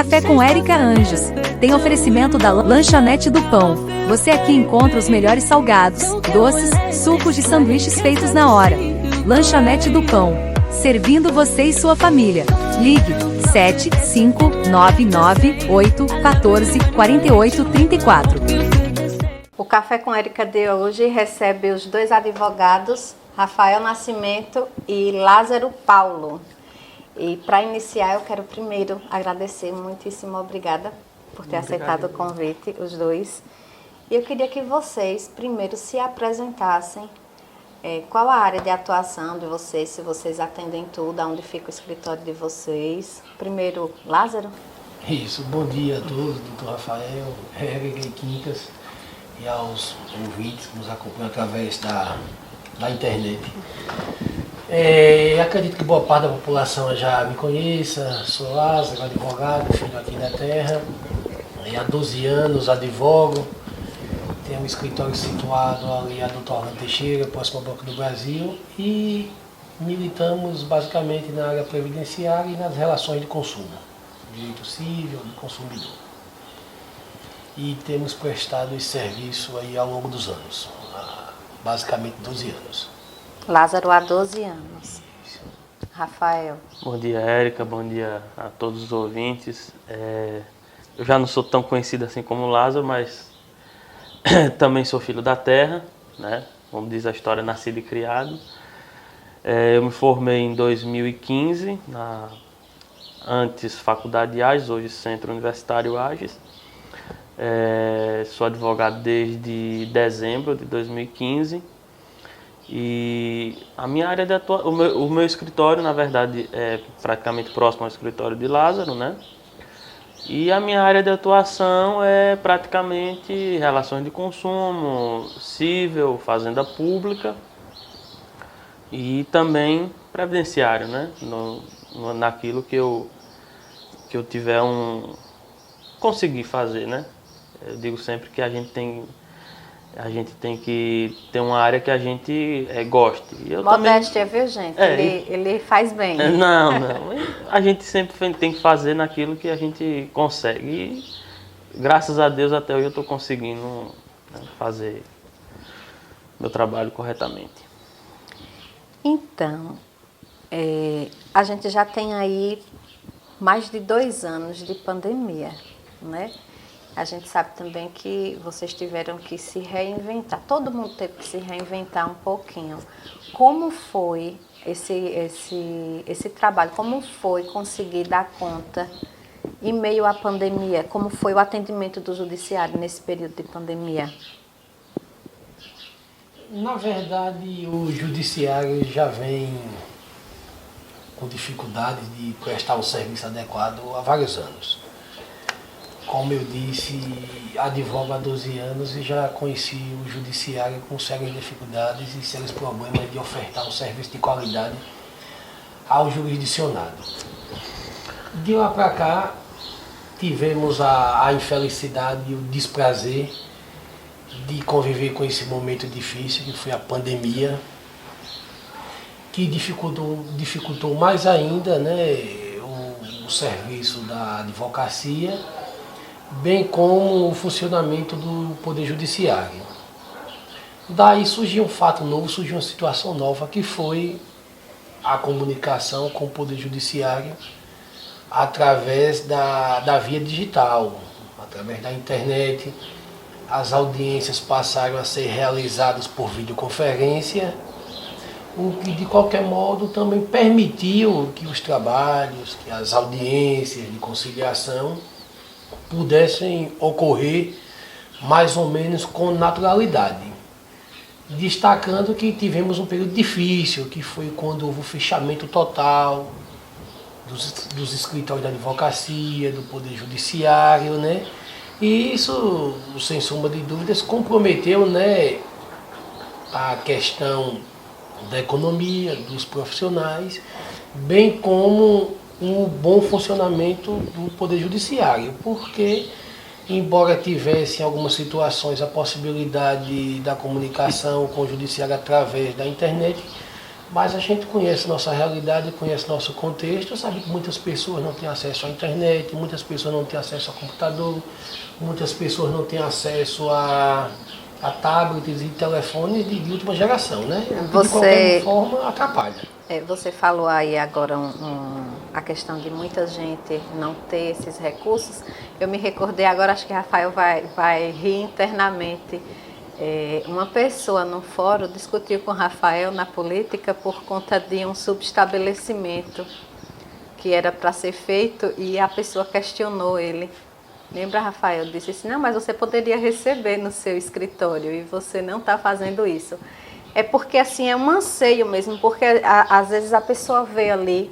Café com Érica Anjos. Tem oferecimento da Lanchonete do Pão. Você aqui encontra os melhores salgados, doces, sucos de sanduíches feitos na hora. Lanchonete do Pão. Servindo você e sua família. Ligue 75998144834. O Café com Érica de hoje recebe os dois advogados, Rafael Nascimento e Lázaro Paulo. E para iniciar, eu quero primeiro agradecer, muitíssimo obrigada por ter aceitado o convite, os dois. E eu queria que vocês primeiro se apresentassem. Qual a área de atuação de vocês, se vocês atendem tudo, onde fica o escritório de vocês? Primeiro, Lázaro. Isso, bom dia a todos, doutor Rafael, Érica e Quincas, e aos ouvintes que nos acompanham através da internet. Acredito que boa parte da população já me conheça. Sou Lázaro, advogado, filho aqui da terra. Há 12 anos advogo. Tenho um escritório situado ali a Doutor Orlando Teixeira, próximo ao Banco do Brasil. E militamos basicamente na área previdenciária e nas relações de consumo. Direito civil, do consumidor. E temos prestado esse serviço aí ao longo dos anos. Basicamente 12 anos. Lázaro há 12 anos. Rafael. Bom dia, Érica. Bom dia a todos os ouvintes. Eu já não sou tão conhecido assim como o Lázaro, mas também sou filho da terra, né? Como diz a história, nascido e criado. Eu me formei em 2015, antes Faculdade Agis, hoje Centro Universitário Agis. Sou advogado desde dezembro de 2015. E a minha área de atuação, o meu escritório, na verdade, é praticamente próximo ao escritório de Lázaro, né? E a minha área de atuação é praticamente relações de consumo, civil, fazenda pública e também previdenciário, né? Naquilo que eu tiver conseguir fazer, né? Eu digo sempre que a gente tem que ter uma área que a gente goste. Modéstia, viu, gente? Ele faz bem. Não. A gente sempre tem que fazer naquilo que a gente consegue. E, graças a Deus, até hoje eu estou conseguindo, né, fazer meu trabalho corretamente. Então, a gente já tem aí mais de 2 anos de pandemia, né? A gente sabe também que vocês tiveram que se reinventar. Todo mundo teve que se reinventar um pouquinho. Como foi esse trabalho? Como foi conseguir dar conta em meio à pandemia? Como foi o atendimento do judiciário nesse período de pandemia? Na verdade, o judiciário já vem com dificuldades de prestar um serviço adequado há vários anos. Como eu disse, advogo há 12 anos e já conheci o judiciário com sérias dificuldades e sérios problemas de ofertar um serviço de qualidade ao jurisdicionado. De lá para cá, tivemos a infelicidade e o desprazer de conviver com esse momento difícil, que foi a pandemia, que dificultou mais ainda, né, o serviço da advocacia, bem como o funcionamento do Poder Judiciário. Daí surgiu um fato novo, surgiu uma situação nova, que foi a comunicação com o Poder Judiciário através da via digital, através da internet. As audiências passaram a ser realizadas por videoconferência, o que de qualquer modo também permitiu que os trabalhos, que as audiências de conciliação pudessem ocorrer mais ou menos com naturalidade. Destacando que tivemos um período difícil, que foi quando houve o fechamento total dos escritórios da advocacia, do Poder Judiciário, né? E isso, sem sombra de dúvidas, comprometeu, né, a questão da economia, dos profissionais, bem como o bom funcionamento do Poder Judiciário, porque, embora tivesse em algumas situações a possibilidade da comunicação com o Judiciário através da internet, Mas a gente conhece nossa realidade, conhece nosso contexto, sabe que muitas pessoas não têm acesso à internet, muitas pessoas não têm acesso ao computador, muitas pessoas não têm acesso a tablets e telefones de última geração, né? De qualquer forma, atrapalha. Você falou aí agora a questão de muita gente não ter esses recursos. Eu me recordei agora, acho que Rafael vai rir internamente. Uma pessoa no fórum discutiu com Rafael na política por conta de um subestabelecimento que era para ser feito e a pessoa questionou ele. Lembra, Rafael? Disse assim, não, mas você poderia receber no seu escritório e você não está fazendo isso. É porque assim é um anseio mesmo, porque às vezes a pessoa vê ali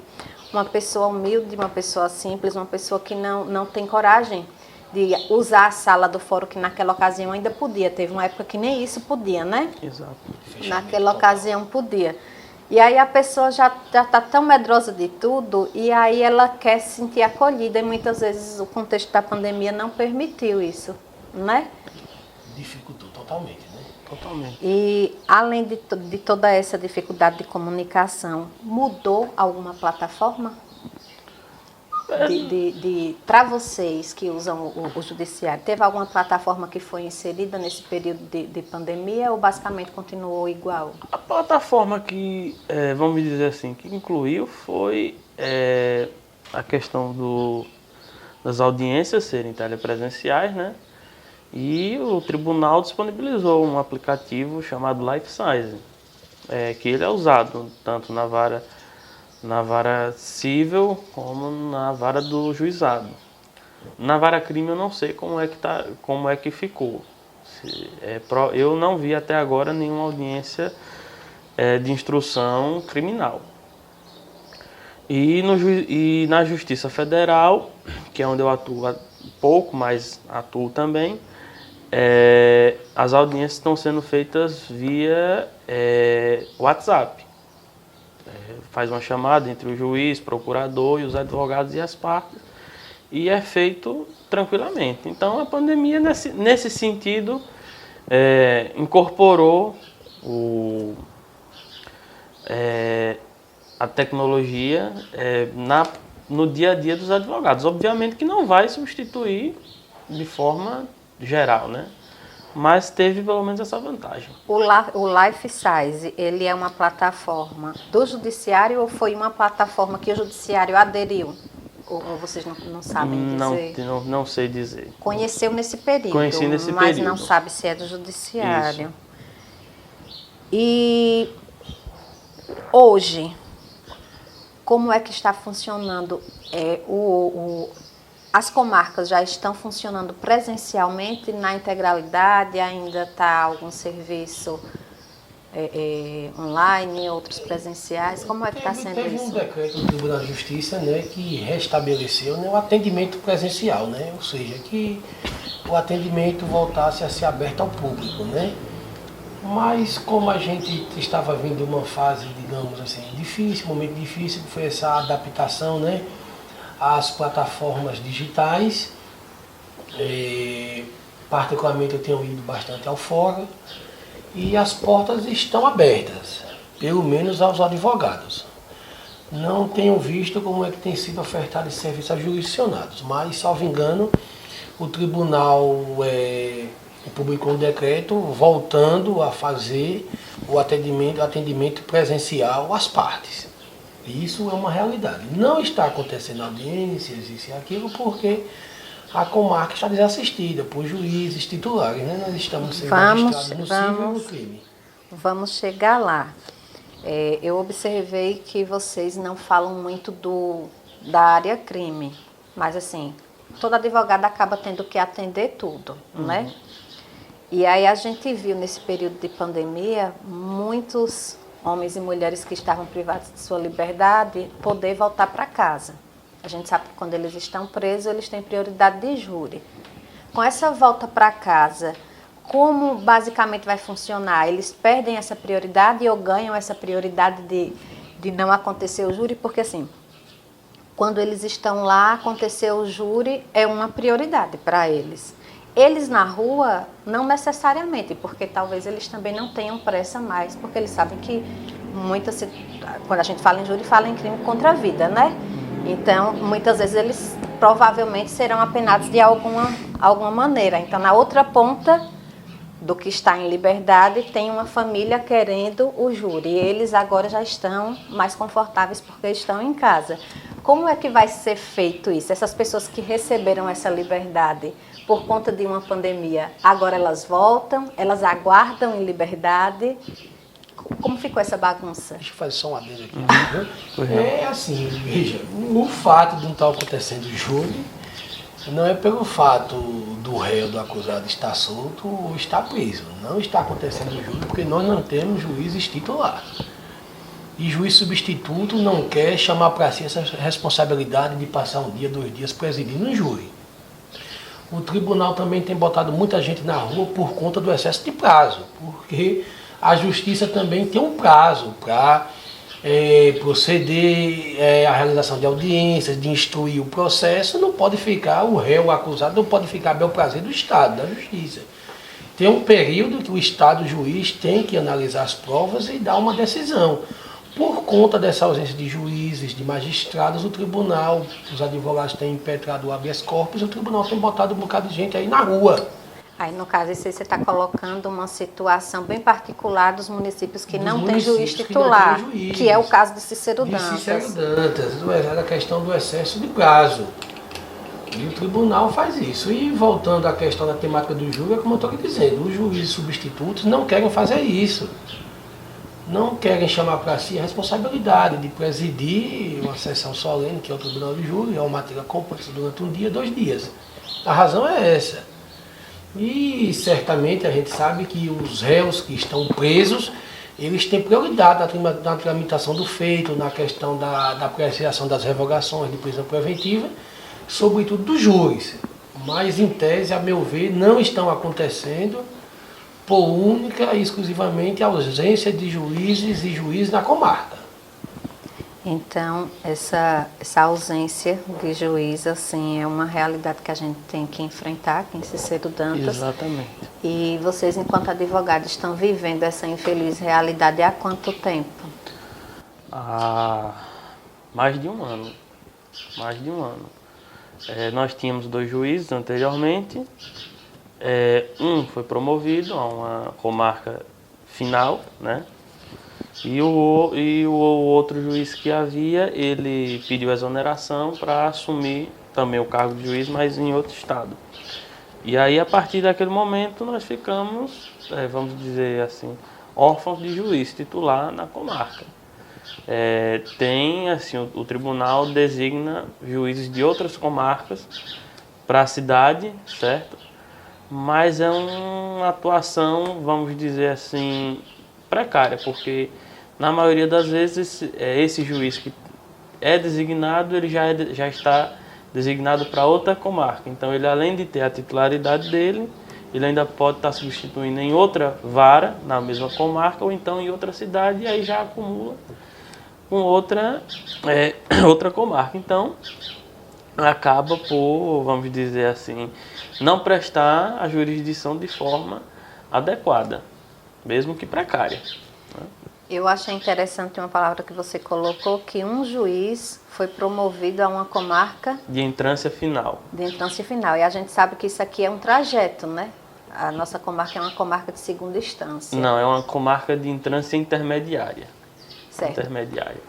uma pessoa humilde, uma pessoa simples, uma pessoa que não tem coragem de usar a sala do fórum, que naquela ocasião ainda podia. Teve uma época que nem isso podia, né? Exato. Naquela ocasião podia. E aí a pessoa já está tão medrosa de tudo, e aí ela quer se sentir acolhida, e muitas vezes o contexto da pandemia não permitiu isso, né? Dificultou totalmente, né? Totalmente. E além de toda essa dificuldade de comunicação, mudou alguma plataforma? Para vocês que usam o judiciário, teve alguma plataforma que foi inserida nesse período de pandemia ou basicamente continuou igual? A plataforma que, vamos dizer assim, que incluiu foi a questão das audiências serem telepresenciais, né? E o tribunal disponibilizou um aplicativo chamado LifeSize, que ele é usado tanto na vara civil como na vara do juizado. Na vara crime eu não sei como é que ficou. Eu não vi até agora nenhuma audiência de instrução criminal. E na Justiça Federal, que é onde eu atuo pouco, mas atuo também, as audiências estão sendo feitas via WhatsApp. Faz uma chamada entre o juiz, procurador e os advogados e as partes, e é feito tranquilamente. Então a pandemia nesse sentido incorporou a tecnologia no dia a dia dos advogados. Obviamente que não vai substituir de forma geral, né? Mas teve pelo menos essa vantagem. O LifeSize, ele é uma plataforma do judiciário ou foi uma plataforma que o judiciário aderiu? Ou vocês não sabem dizer? Não sei dizer. Conheceu nesse período, Conheci nesse mas período. Não sabe se é do judiciário. Isso. E hoje, como é que está funcionando as comarcas já estão funcionando presencialmente na integralidade? Ainda está algum serviço online, outros presenciais? Como é que está sendo teve isso? Um decreto do Tribunal de Justiça, né, que restabeleceu, né, o atendimento presencial, né, ou seja, que o atendimento voltasse a ser aberto ao público, né? Mas como a gente estava vindo de uma fase, digamos assim, difícil, momento difícil, que foi essa adaptação, né, às plataformas digitais. Particularmente eu tenho ido bastante ao fórum e as portas estão abertas, pelo menos aos advogados. Não tenho visto como é que tem sido ofertado esse serviço a jurisdicionados, mas, salvo engano, o tribunal publicou um decreto voltando a fazer o atendimento presencial às partes. Isso é uma realidade. Não está acontecendo audiências, isso e aquilo, porque a comarca está desassistida por juízes titulares, né? Nós estamos sendo registrados no civil e no crime. Vamos chegar lá. Eu observei que vocês não falam muito da área crime, mas assim, todo advogado acaba tendo que atender tudo, né? E aí a gente viu nesse período de pandemia muitos homens e mulheres que estavam privados de sua liberdade poder voltar para casa. A gente sabe que quando eles estão presos, eles têm prioridade de júri. Com essa volta para casa, como basicamente vai funcionar? Eles perdem essa prioridade ou ganham essa prioridade de não acontecer o júri? Porque assim, quando eles estão lá, acontecer o júri é uma prioridade para eles. Eles na rua, não necessariamente, porque talvez eles também não tenham pressa mais, porque eles sabem que quando a gente fala em júri, fala em crime contra a vida, né? Então, muitas vezes eles provavelmente serão apenados de alguma maneira. Então, na outra ponta do que está em liberdade, tem uma família querendo o júri. E eles agora já estão mais confortáveis porque estão em casa. Como é que vai ser feito isso? Essas pessoas que receberam essa liberdade por conta de uma pandemia, agora elas voltam, elas aguardam em liberdade? Como ficou essa bagunça? Deixa eu fazer só um adendo aqui. É assim, veja, o fato de não estar acontecendo o júri não é pelo fato do réu, do acusado estar solto ou estar preso. Não está acontecendo o júri porque nós não temos juízes titulares. E juiz substituto não quer chamar para si essa responsabilidade de passar um dia, 2 dias presidindo um júri. O tribunal também tem botado muita gente na rua por conta do excesso de prazo, porque a justiça também tem um prazo para proceder à realização de audiências, de instruir o processo. Não pode ficar, o réu, o acusado, não pode ficar a bel prazer do Estado, da justiça. Tem um período que o Estado, o juiz, tem que analisar as provas e dar uma decisão. Por conta dessa ausência de juízes, de magistrados, o tribunal, os advogados têm impetrado o habeas corpus, o tribunal tem botado um bocado de gente aí na rua. Aí, no caso, isso aí você está colocando uma situação bem particular dos municípios que não têm juiz titular, que é o caso de Cícero Dantas. Cícero Dantas, a questão do excesso de prazo. E o tribunal faz isso. E voltando à questão da temática do júri, é como eu estou dizendo, os juízes substitutos não querem fazer isso. Não querem chamar para si a responsabilidade de presidir uma sessão solene, que é o tribunal de júri, é uma matéria complexa durante 1 dia, 2 dias. A razão é essa. E certamente a gente sabe que os réus que estão presos, eles têm prioridade na tramitação do feito, na questão da apreciação das revogações de prisão preventiva, sobretudo dos júris. Mas, em tese, a meu ver, não estão acontecendo por única e exclusivamente a ausência de juízes e juízes na comarca. Então, essa ausência de juiz, assim, é uma realidade que a gente tem que enfrentar aqui em Cícero Dantas. Exatamente. E vocês, enquanto advogados, estão vivendo essa infeliz realidade há quanto tempo? Há mais de um ano. Mais de um ano. Nós tínhamos 2 juízes anteriormente. Um foi promovido a uma comarca final, né? E o outro juiz que havia, ele pediu exoneração para assumir também o cargo de juiz, mas em outro estado. E aí, a partir daquele momento, nós ficamos, vamos dizer assim, órfãos de juiz titular na comarca. O tribunal designa juízes de outras comarcas para a cidade, certo? Mas é uma atuação, vamos dizer assim, precária, porque na maioria das vezes esse juiz que é designado, ele já está designado para outra comarca. Então ele, além de ter a titularidade dele, ele ainda pode estar substituindo em outra vara, na mesma comarca, ou então em outra cidade, e aí já acumula com outra comarca. Então acaba por, vamos dizer assim, não prestar a jurisdição de forma adequada, mesmo que precária. Eu achei interessante uma palavra que você colocou, que um juiz foi promovido a uma comarca de entrância final. De entrância final. E a gente sabe que isso aqui é um trajeto, né? A nossa comarca é uma comarca de segunda instância. Não, é uma comarca de entrância intermediária. Certo. Intermediária.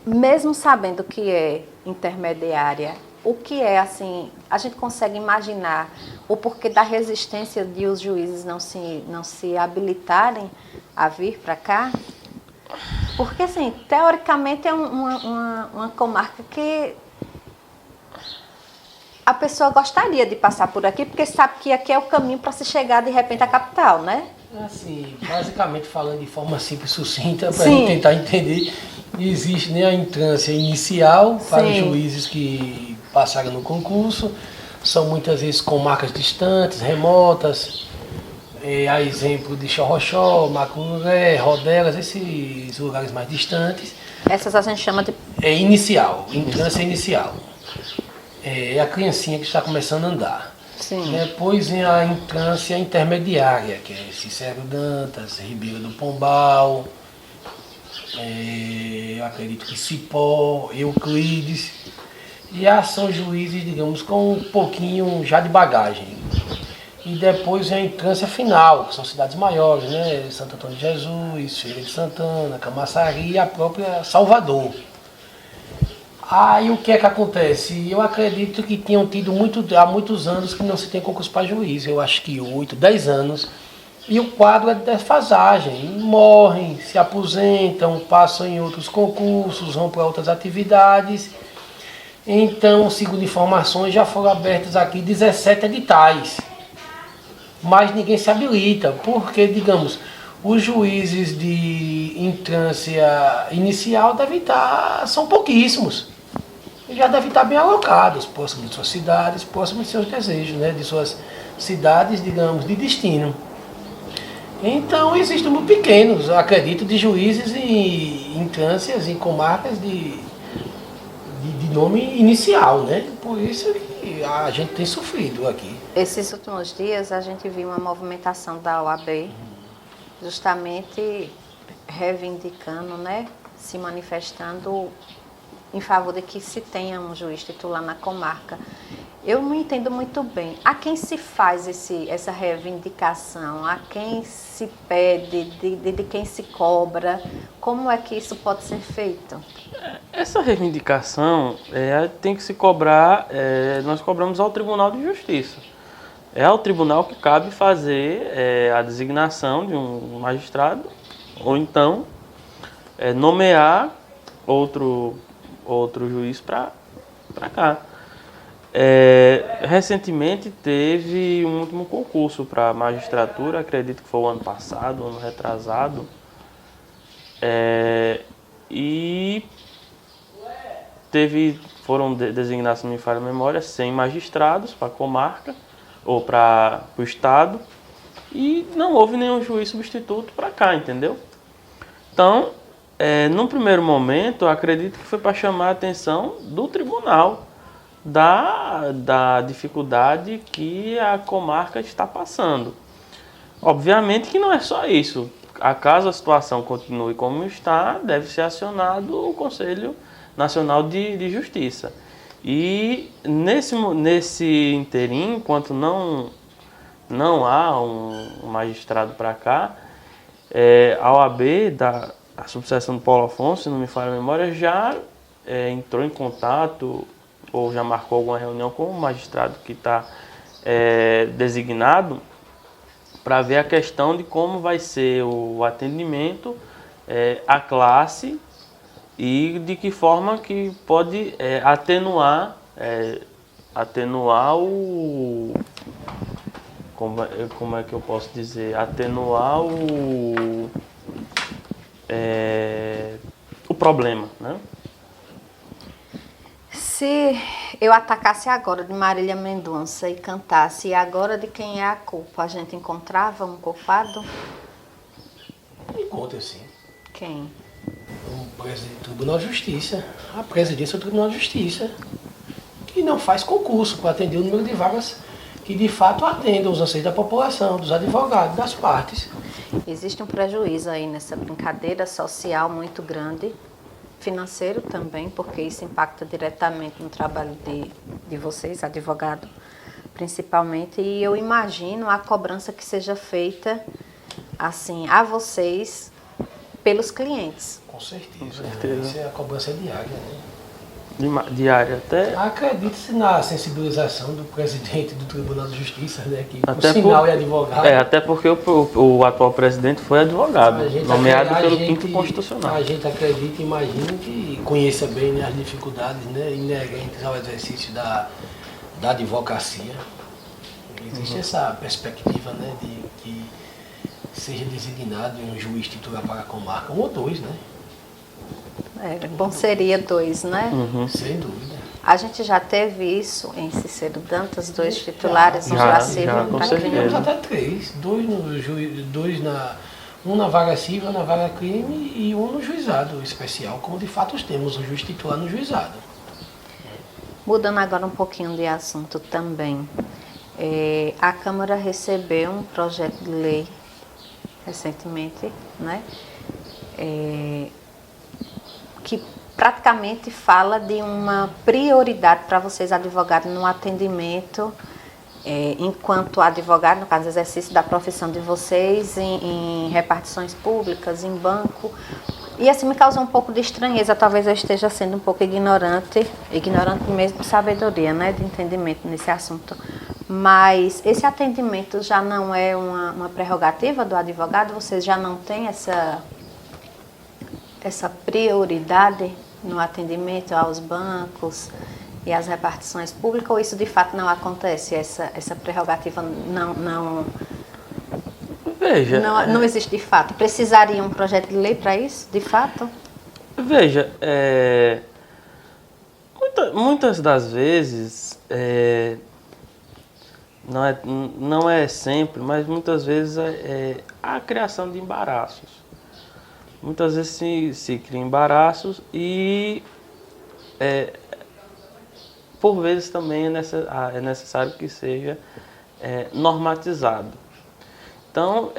Mesmo sabendo que é intermediária, o que é, assim, a gente consegue imaginar o porquê da resistência de os juízes não se habilitarem a vir para cá? Porque, assim, teoricamente é uma comarca que a pessoa gostaria de passar por aqui, porque sabe que aqui é o caminho para se chegar, de repente, à capital, né? Assim, basicamente falando de forma simples e sucinta, para a gente tentar entender, existe, né, a entrância inicial para os juízes que passaram no concurso, são muitas vezes comarcas distantes, remotas, a exemplo de Xorroxó, Macuré, Rodelas, esses lugares mais distantes. Essas a gente chama de... inicial, entrância inicial. É a criancinha que está começando a andar. Sim. Depois vem a entrância intermediária, que é Cícero Dantas, Ribeira do Pombal, eu acredito que Cipó, Euclides, já são juízes, digamos, com um pouquinho já de bagagem. E depois vem a entrância final, que são cidades maiores, né? Santo Antônio de Jesus, Feira de Santana, Camaçari e a própria Salvador. Aí o que é que acontece? Eu acredito que tinham tido há muitos anos que não se tem concurso para juiz, eu acho que 8, 10 anos. E o quadro é de defasagem, morrem, se aposentam, passam em outros concursos, vão para outras atividades. Então, segundo informações, já foram abertos aqui 17 editais. Mas ninguém se habilita, porque, digamos, os juízes de entrância inicial são pouquíssimos. E já devem estar bem alocados, próximos de suas cidades, próximos de seus desejos, né? De suas cidades, digamos, de destino. Então, existem muito pequenos, acredito, de juízes em entrâncias, em comarcas de nome inicial, né? Por isso que a gente tem sofrido aqui. Esses últimos dias a gente viu uma movimentação da OAB, justamente reivindicando, né? Se manifestando em favor de que se tenha um juiz titular na comarca. Eu não entendo muito bem. A quem se faz essa reivindicação? A quem se pede? De quem se cobra? Como é que isso pode ser feito? Essa reivindicação tem que se cobrar, nós cobramos ao Tribunal de Justiça. É ao tribunal que cabe fazer a designação de um magistrado, ou então nomear outro juiz para cá. Recentemente teve um último concurso para magistratura, acredito que foi o ano passado, ano retrasado, e foram designados, se não me falha a memória, 100 magistrados para a comarca ou para o estado, e não houve nenhum juiz substituto para cá, entendeu? Então, num primeiro momento, eu acredito que foi para chamar a atenção do tribunal da dificuldade que a comarca está passando. Obviamente que não é só isso. Caso a situação continue como está, deve ser acionado o Conselho Nacional de Justiça. E nesse interim, enquanto não há um magistrado para cá, a OAB, a subseção do Paulo Afonso, se não me falha a memória, já entrou em contato ou já marcou alguma reunião com o magistrado que está designado para ver a questão de como vai ser o atendimento à classe e de que forma que pode atenuar o... Como é que eu posso dizer? Atenuar o problema, né? Se eu atacasse agora de Marília Mendonça e cantasse "E agora de quem é a culpa", a gente encontrava um culpado? Encontra sim. Quem? O presidente do Tribunal de Justiça, a presidência do Tribunal de Justiça, que não faz concurso para atender o número de vagas que de fato atendam os anseios da população, dos advogados, das partes. Existe um prejuízo aí nessa brincadeira social muito grande, financeiro também, porque isso impacta diretamente no trabalho de vocês, advogado, principalmente, e eu imagino a cobrança que seja feita assim a vocês pelos clientes. Com certeza. Com certeza. Isso é a cobrança diária, né? Diária até. Acredite-se na sensibilização do presidente do Tribunal de Justiça, né, que Até por sinal é advogado. Até porque o atual presidente foi advogado, nomeado pelo Quinto Constitucional. A gente acredita e imagina que conheça bem, né, as dificuldades, né, inerentes ao exercício da advocacia. Existe essa perspectiva, né, de que seja designado um juiz titular para a comarca, um ou dois, né? Bom seria 2, né? Sem dúvida. A gente já teve isso em Cícero Dantas, 2 titulares, um já civil e um com para certeza. crime. Temos até 3, um na vaga civil, na vaga crime e um no juizado especial, como de fato temos um juiz titular no juizado. Mudando agora um pouquinho de assunto também, a Câmara recebeu um projeto de lei recentemente, né? que praticamente fala de uma prioridade para vocês, advogados, no atendimento, enquanto advogado, no caso, exercício da profissão de vocês, em repartições públicas, em banco. E assim me causou um pouco de estranheza, talvez eu esteja sendo um pouco ignorante mesmo de sabedoria, né, de entendimento nesse assunto. Mas esse atendimento já não é uma prerrogativa do advogado? Vocês já não têm essa prioridade no atendimento aos bancos e às repartições públicas, ou isso de fato não acontece? Essa prerrogativa Veja, não existe de fato? Precisaria um projeto de lei para isso, de fato? Veja, muitas das vezes, não é sempre, mas muitas vezes há a criação de embaraços. Muitas vezes se cria embaraços e, por vezes, também é necessário que seja normatizado. Então,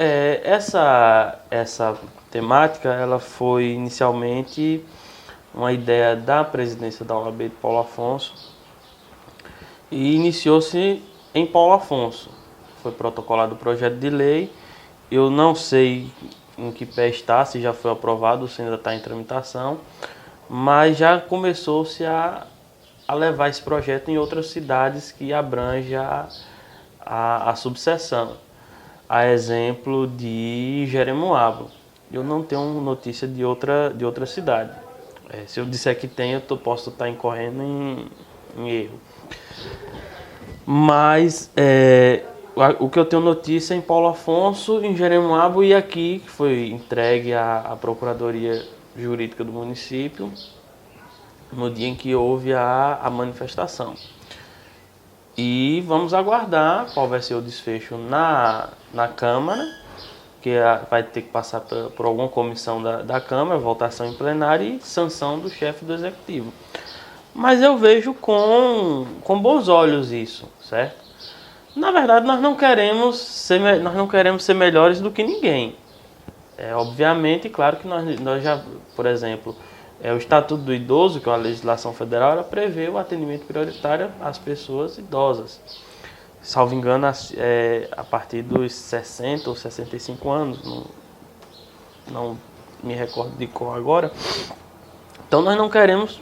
essa temática ela foi inicialmente uma ideia da presidência da OAB de Paulo Afonso e iniciou-se em Paulo Afonso. Foi protocolado o projeto de lei. Eu não sei em que pé está, se já foi aprovado, se ainda está em tramitação, mas já começou-se a levar esse projeto em outras cidades que abrange a subseção. A exemplo de Jeremoabo. Eu não tenho notícia de outra cidade. Se eu disser que tem, eu posso estar incorrendo em erro. Mas o que eu tenho notícia é em Paulo Afonso, em Jeremoabo e aqui, que foi entregue à Procuradoria Jurídica do município no dia em que houve a manifestação. E vamos aguardar qual vai ser o desfecho na Câmara, que vai ter que passar por alguma comissão da Câmara, votação em plenário e sanção do chefe do Executivo. Mas eu vejo com bons olhos isso, certo? Na verdade, nós não queremos ser melhores do que ninguém. Obviamente, claro que nós já, por exemplo, o Estatuto do Idoso, que é uma legislação federal, ela prevê o atendimento prioritário às pessoas idosas. Salvo engano, a partir dos 60 ou 65 anos, não me recordo de qual agora. Então nós não queremos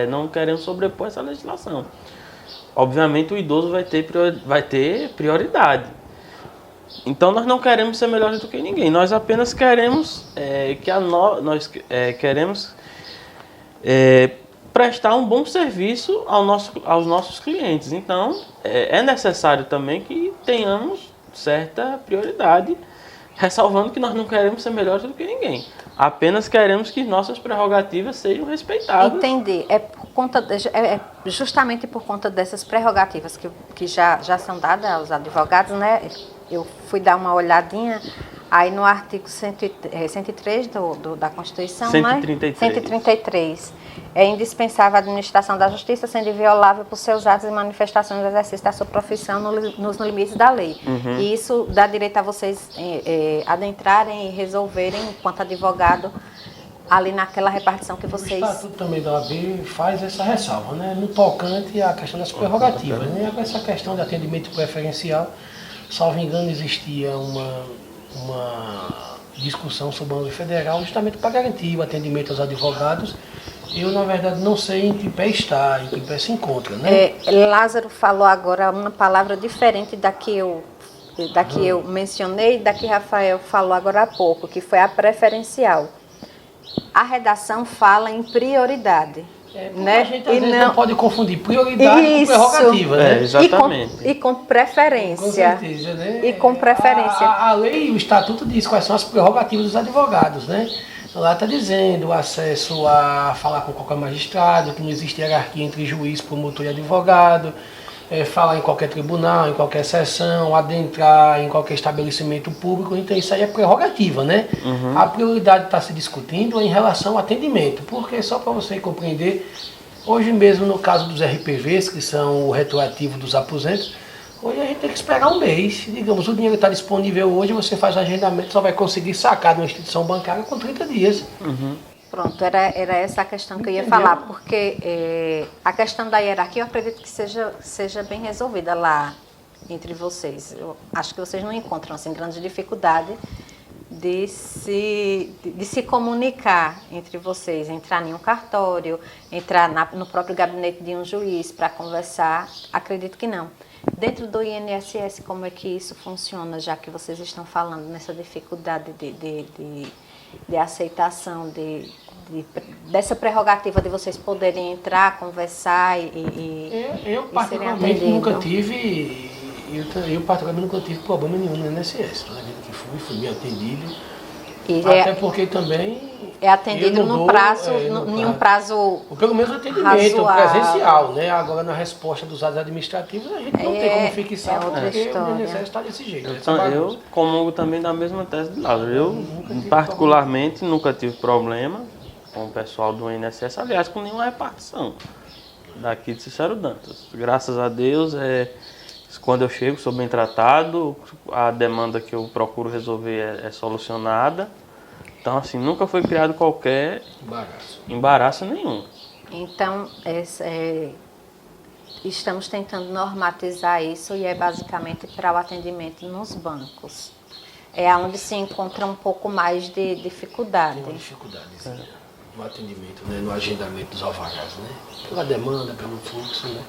não queremos sobrepor essa legislação. Obviamente o idoso vai ter prioridade. Então nós não queremos ser melhores do que ninguém, nós apenas queremos prestar um bom serviço aos nossos clientes. Então é necessário também que tenhamos certa prioridade, ressalvando que nós não queremos ser melhores do que ninguém. Apenas queremos que nossas prerrogativas sejam respeitadas. Entendi. Justamente por conta dessas prerrogativas que já são dadas aos advogados, né? Eu fui dar uma olhadinha aí no artigo 103 da Constituição, 133. Né? 133. É indispensável a administração da justiça, sendo inviolável por seus atos e manifestações do exercício da sua profissão nos limites da lei. Uhum. E isso dá direito a vocês adentrarem e resolverem, enquanto advogado, ali naquela repartição que vocês... O Estatuto também da OAB faz essa ressalva, né? No tocante à questão das prerrogativas, né? Essa questão de atendimento preferencial, salvo engano, existia uma discussão sobre a lei federal justamente para garantir o atendimento aos advogados. Eu, na verdade, não sei em que pé está, em que pé se encontra, né? Lázaro falou agora uma palavra diferente da que eu mencionei, da que Rafael falou agora há pouco, que foi a preferencial. A redação fala em prioridade. Né? A gente às vezes não pode confundir prioridade com prerrogativa, né? Exatamente. E com preferência. Com certeza, né? E com preferência. A lei, o Estatuto diz quais são as prerrogativas dos advogados, né? Lá está dizendo o acesso a falar com qualquer magistrado, que não existe hierarquia entre juiz, promotor e advogado, falar em qualquer tribunal, em qualquer sessão, adentrar em qualquer estabelecimento público. Então isso aí é prerrogativa, né? Uhum. A prioridade está se discutindo em relação ao atendimento, porque só para você compreender, hoje mesmo no caso dos RPVs, que são o retroativo dos aposentos, hoje a gente tem que esperar um mês. Digamos, o dinheiro está disponível hoje, você faz o agendamento, só vai conseguir sacar de uma instituição bancária com 30 dias. Uhum. Pronto, era essa a questão que eu ia falar, porque a questão da hierarquia eu acredito que seja bem resolvida lá entre vocês. Eu acho que vocês não encontram assim, grande dificuldade de se comunicar entre vocês, entrar em um cartório, entrar no próprio gabinete de um juiz para conversar. Acredito que não. Dentro do INSS, como é que isso funciona, já que vocês estão falando nessa dificuldade de aceitação dessa prerrogativa de vocês poderem entrar, conversar Eu serem particularmente atendidos? nunca tive, eu particularmente nunca tive problema nenhum no INSS. Toda vida que fui bem atendido. E Até porque também é atendido eu não num dou, prazo, no em um prazo ou pelo menos atendimento razoável. presencial, né? Agora na resposta dos atos administrativos a gente não tem como fixar, outra porque história. o INSS está desse jeito. Eu comungo também da mesma tese de Lázaro. Eu, particularmente, nunca tive problema com o pessoal do INSS, aliás, com nenhuma repartição daqui de Cícero Dantas. Graças a Deus, quando eu chego, sou bem tratado, a demanda que eu procuro resolver é solucionada. Então, assim, nunca foi criado qualquer embaraço nenhum. Então, estamos tentando normatizar isso e é basicamente para o atendimento nos bancos. É onde se encontra um pouco mais de dificuldade. Tem uma dificuldade no atendimento, né? No agendamento dos alvarás, né? Pela demanda, pelo fluxo, né?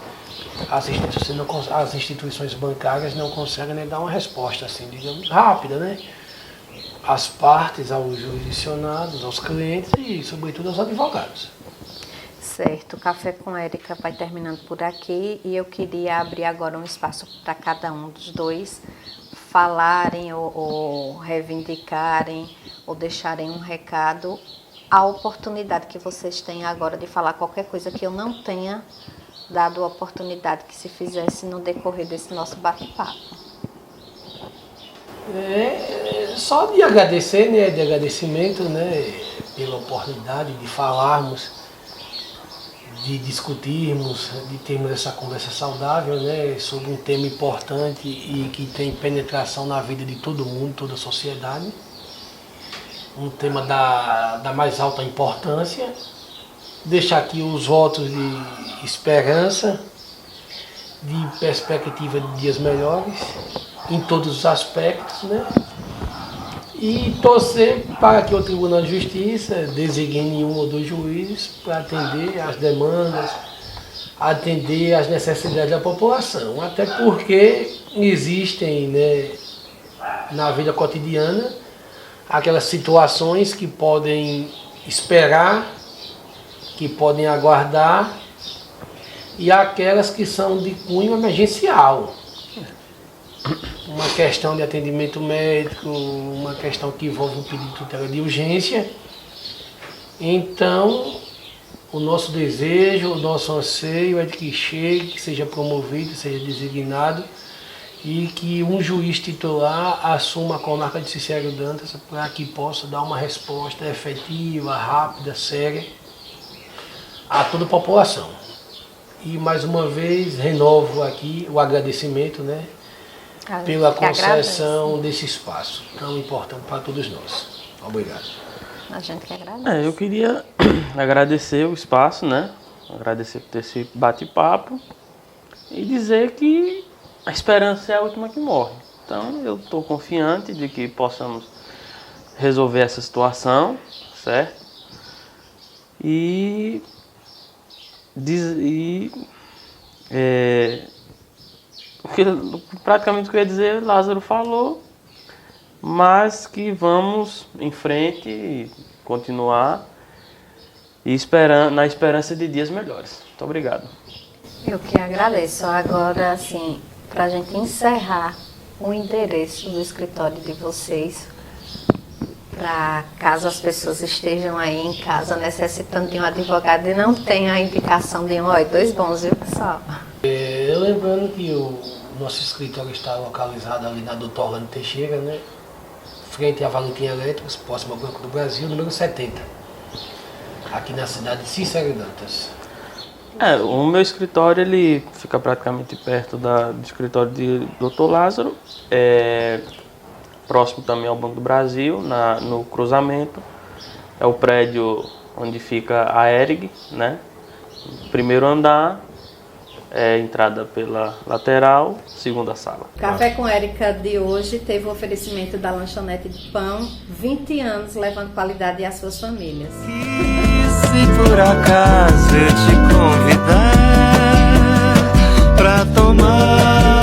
As instituições bancárias não conseguem, né, dar uma resposta assim, digamos, rápida, né? Às partes, aos jurisdicionados, aos clientes e, sobretudo, aos advogados. Certo, o Café com Érica vai terminando por aqui e eu queria abrir agora um espaço para cada um dos dois falarem ou reivindicarem ou deixarem um recado. A oportunidade que vocês têm agora de falar qualquer coisa que eu não tenha dado a oportunidade que se fizesse no decorrer desse nosso bate-papo. Só de agradecer, né, de agradecimento, né, pela oportunidade de falarmos, de discutirmos, de termos essa conversa saudável, né, sobre um tema importante e que tem penetração na vida de todo mundo, toda a sociedade. Um tema da mais alta importância. Deixar aqui os votos de esperança, de perspectiva de dias melhores, em todos os aspectos, né? E torcer para que o Tribunal de Justiça designe 1 ou 2 juízes para atender às demandas, atender às necessidades da população. Até porque existem, né, na vida cotidiana aquelas situações que podem esperar, que podem aguardar, e aquelas que são de cunho emergencial. Uma questão de atendimento médico, uma questão que envolve um pedido de tutela de urgência. Então, o nosso desejo, o nosso anseio é de que chegue, que seja promovido, seja designado e que um juiz titular assuma a comarca de Cícero Dantas para que possa dar uma resposta efetiva, rápida, séria a toda a população. E mais uma vez renovo aqui o agradecimento, né, pela concessão desse espaço tão importante para todos nós. Obrigado. A gente que agradece. Eu queria agradecer o espaço, né? Agradecer por ter esse bate-papo e dizer que a esperança é a última que morre. Então, eu estou confiante de que possamos resolver essa situação, certo? Praticamente o que eu ia dizer, Lázaro falou, mas que vamos em frente e continuar na esperança de dias melhores. Muito obrigado. Eu que agradeço. Agora, assim, para a gente encerrar o endereço do escritório de vocês, para caso as pessoas estejam aí em casa necessitando de um advogado e não tenham a indicação de um, 2 bons, viu, pessoal? Lembrando que o nosso escritório está localizado ali na Dr. Orlando Teixeira, né? Frente à Valentim Elétricos, próximo ao Banco do Brasil, número 70, aqui na cidade de Cícero Dantas. O meu escritório ele fica praticamente perto do escritório de Dr. Lázaro, próximo também ao Banco do Brasil, no cruzamento. É o prédio onde fica a ERG, né? Primeiro andar, entrada pela lateral, segunda sala. Café com Érica de hoje teve o oferecimento da Lanchonete do Pão, 20 anos levando qualidade às suas famílias. E se por acaso eu te convidar pra tomar